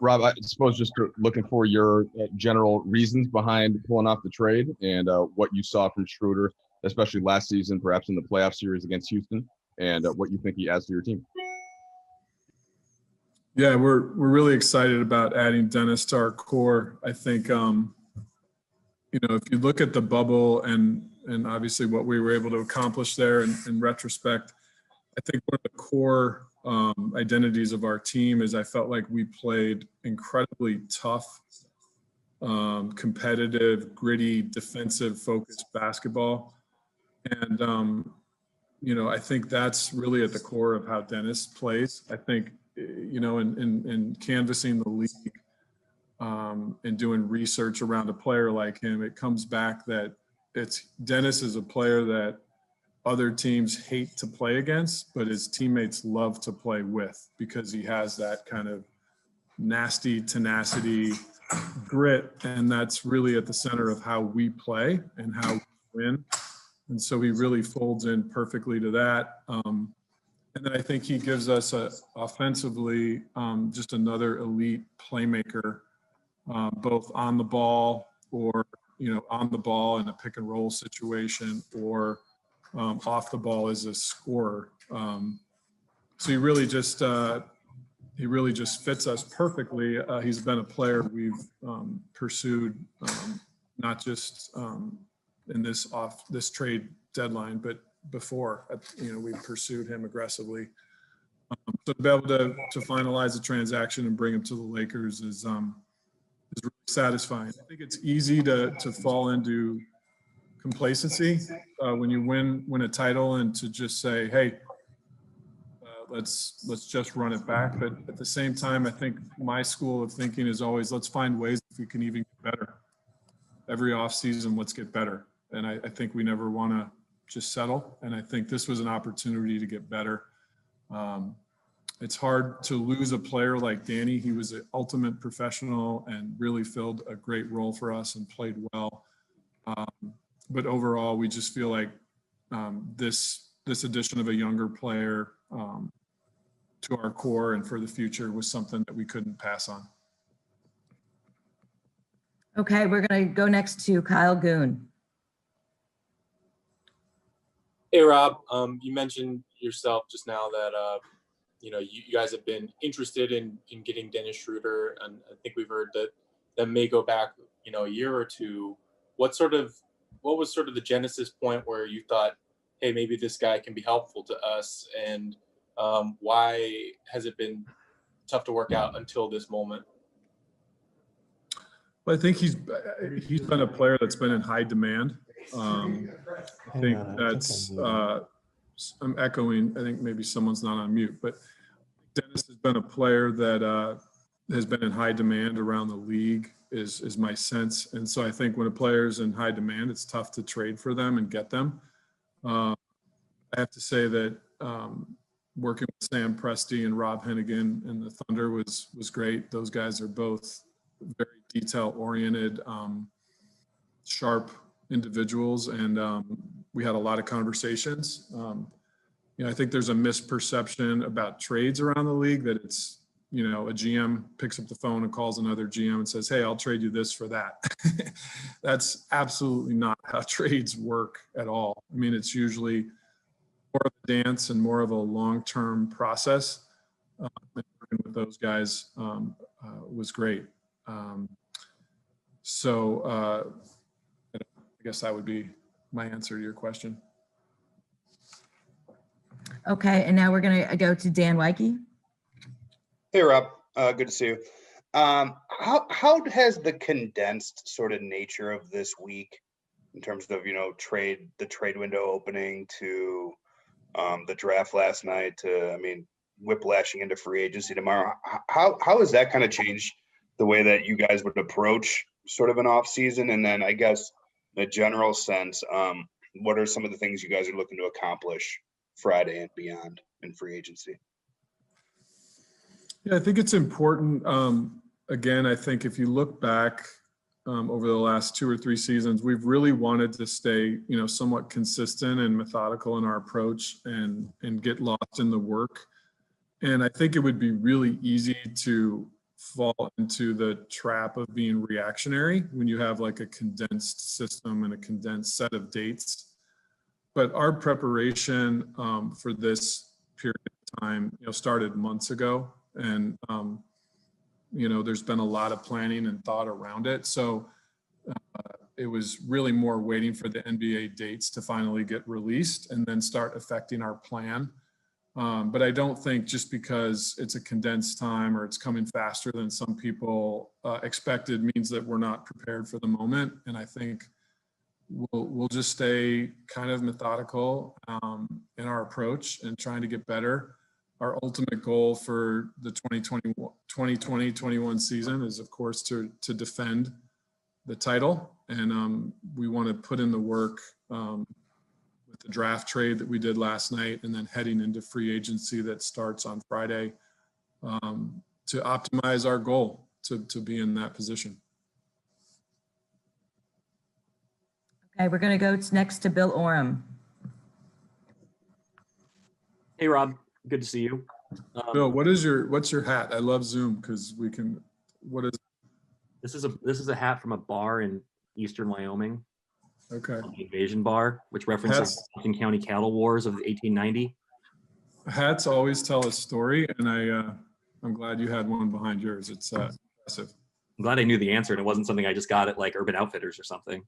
Rob, I suppose just looking for your general reasons behind pulling off the trade and what you saw from Schroder, especially last season, perhaps in the playoff series against Houston, and what you think he adds to your team. Yeah, we're really excited about adding Dennis to our core. I think, if you look at the bubble and obviously what we were able to accomplish there in retrospect, I think one of the core identities of our team is I felt like we played incredibly tough, competitive, gritty, defensive-focused basketball. And, I think that's really at the core of how Dennis plays. I think, in canvassing the league and doing research around a player like him, it comes back that Dennis is a player that other teams hate to play against, but his teammates love to play with because he has that kind of nasty tenacity, grit, and that's really at the center of how we play and how we win. And so he really folds in perfectly to that. And then I think he gives us offensively just another elite playmaker, both on the ball or, on the ball in a pick and roll situation or off the ball as a scorer. So he really just fits us perfectly. He's been a player we've pursued, not just in this trade deadline, but before. We pursued him aggressively. So to be able to finalize the transaction and bring him to the Lakers is really satisfying. I think it's easy to fall into complacency when you win a title and to just say, hey, let's just run it back. But at the same time, I think my school of thinking is always let's find ways if we can even get better. Every offseason, let's get better. And I think we never want to just settle. And I think this was an opportunity to get better. It's hard to lose a player like Danny. He was an ultimate professional and really filled a great role for us and played well. But overall, we just feel like this addition of a younger player to our core and for the future was something that we couldn't pass on. Okay, we're going to go next to Kyle Goon. Hey, Rob. You mentioned yourself just now that you guys have been interested in getting Dennis Schroder, and I think we've heard that may go back a year or two. What was sort of the genesis point where you thought, hey, maybe this guy can be helpful to us, and why has it been tough to work out until this moment? Well, I think he's been a player that's been in high demand. I think that's I'm echoing. I think maybe someone's not on mute, but Dennis has been a player that has been in high demand around the league is my sense. And so I think when a player's in high demand, it's tough to trade for them and get them. I have to say that working with Sam Presti and Rob Hennigan and the Thunder was great. Those guys are both very detail-oriented, sharp individuals, and we had a lot of conversations. I think there's a misperception about trades around the league that it's, a GM picks up the phone and calls another GM and says, hey, I'll trade you this for that. That's absolutely not how trades work at all. I mean, it's usually more of a dance and more of a long-term process. Working with those guys was great. So I guess that would be my answer to your question. Okay, and now we're going to go to Dan Weike. Hey, Rob. Good to see you. How has the condensed sort of nature of this week, in terms of the trade window opening to the draft last night to whiplashing into free agency tomorrow, how has that kind of changed the way that you guys would approach sort of an off season? And then I guess in a general sense, what are some of the things you guys are looking to accomplish Friday and beyond in free agency? Yeah, I think it's important. Again, I think if you look back over the last 2 or 3 seasons, we've really wanted to stay, somewhat consistent and methodical in our approach and get lost in the work. And I think it would be really easy to fall into the trap of being reactionary when you have like a condensed system and a condensed set of dates. But our preparation for this period of time, started months ago, and there's been a lot of planning and thought around it. So it was really more waiting for the NBA dates to finally get released and then start affecting our plan. But I don't think just because it's a condensed time or it's coming faster than some people expected means that we're not prepared for the moment. And I think we'll just stay kind of methodical in our approach and trying to get better. Our ultimate goal for the 2020-21 season is, of course, to defend the title. And we want to put in the work with the draft trade that we did last night, and then heading into free agency that starts on Friday, to optimize our goal to be in that position. Okay, we're going to go next to Bill Oram. Hey, Rob. Good to see you. Bill, what's your hat? I love Zoom because we can. What is? This is a hat from a bar in eastern Wyoming. Okay. The Invasion Bar, which references the Washington County Cattle Wars of 1890. Hats always tell a story, and I'm glad you had one behind yours. It's impressive. I'm glad I knew the answer, and it wasn't something I just got at like Urban Outfitters or something.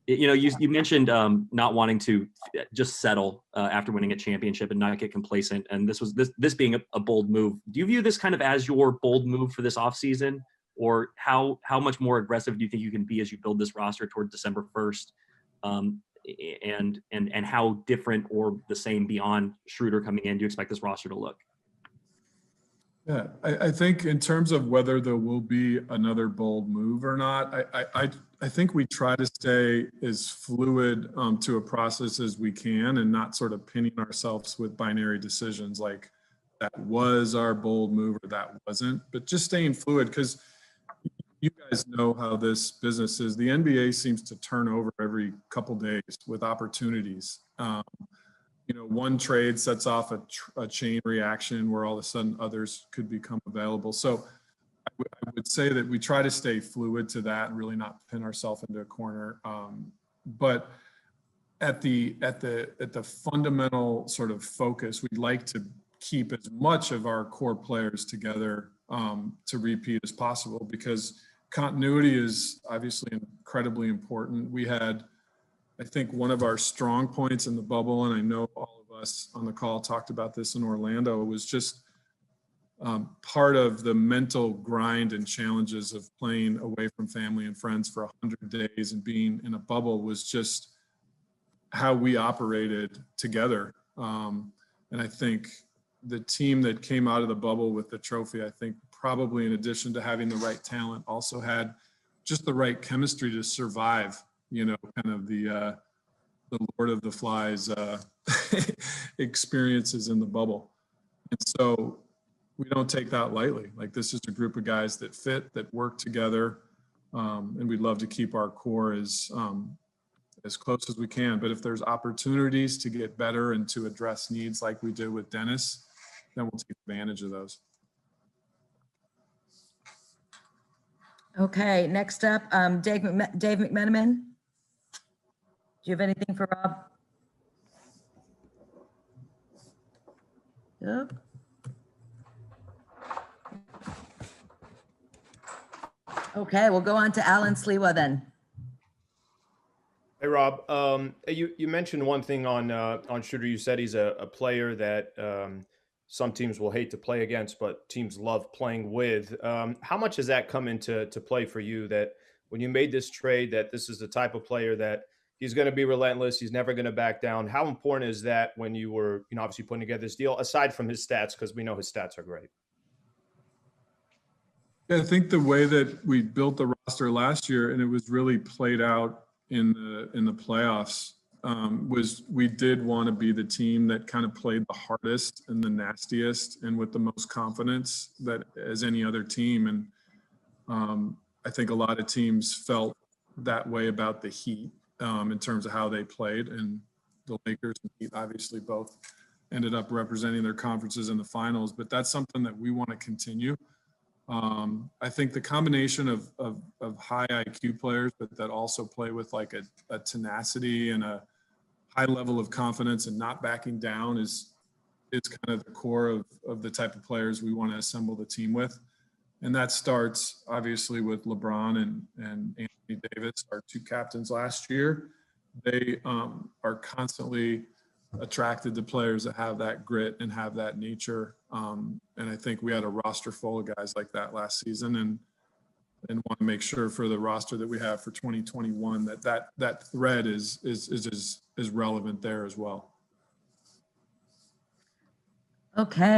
You mentioned not wanting to just settle after winning a championship and not get complacent, and this being a bold move. Do you view this kind of as your bold move for this offseason? Or how much more aggressive do you think you can be as you build this roster toward December 1st? And how different or the same beyond Schroder coming in do you expect this roster to look? Yeah, I think in terms of whether there will be another bold move or not, I think we try to stay as fluid to a process as we can and not sort of pinning ourselves with binary decisions like that was our bold move or that wasn't, but just staying fluid because you guys know how this business is. The NBA seems to turn over every couple days with opportunities. One trade sets off a chain reaction where all of a sudden others could become available. So I would say that we try to stay fluid to that and really not pin ourselves into a corner. But at the fundamental sort of focus, we'd like to keep as much of our core players together to repeat as possible, because continuity is obviously incredibly important. We had, I think, one of our strong points in the bubble, and I know all of us on the call talked about this in Orlando, was just part of the mental grind and challenges of playing away from family and friends for 100 days and being in a bubble was just how we operated together. And I think the team that came out of the bubble with the trophy, I think probably in addition to having the right talent, also had just the right chemistry to survive, kind of the Lord of the Flies experiences in the bubble. And so we don't take that lightly. Like, this is a group of guys that fit, that work together, and we'd love to keep our core as close as we can. But if there's opportunities to get better and to address needs like we did with Dennis, then we'll take advantage of those. Okay, next up, Dave McMenamin. Do you have anything for Rob? Yep. Okay, we'll go on to Alan Sliwa then. Hey, Rob. You mentioned one thing on Schroder. You said he's a player that some teams will hate to play against, but teams love playing with. How much has that come into play for you, that when you made this trade, that this is the type of player that he's going to be relentless, he's never going to back down? How important is that when you were, obviously putting together this deal, aside from his stats, because we know his stats are great? Yeah, I think the way that we built the roster last year, and it was really played out in the playoffs, was we did want to be the team that kind of played the hardest and the nastiest and with the most confidence that as any other team. And I think a lot of teams felt that way about the Heat in terms of how they played, and the Lakers and Heat obviously both ended up representing their conferences in the finals. But that's something that we want to continue. I think the combination of high IQ players, but that also play with like a tenacity and a high level of confidence and not backing down is kind of the core of the type of players we want to assemble the team with. And that starts obviously with LeBron and Anthony Davis, our two captains last year. They are constantly attracted to players that have that grit and have that nature. And I think we had a roster full of guys like that last season, and want to make sure for the roster that we have for 2021 that thread is relevant there as well. Okay.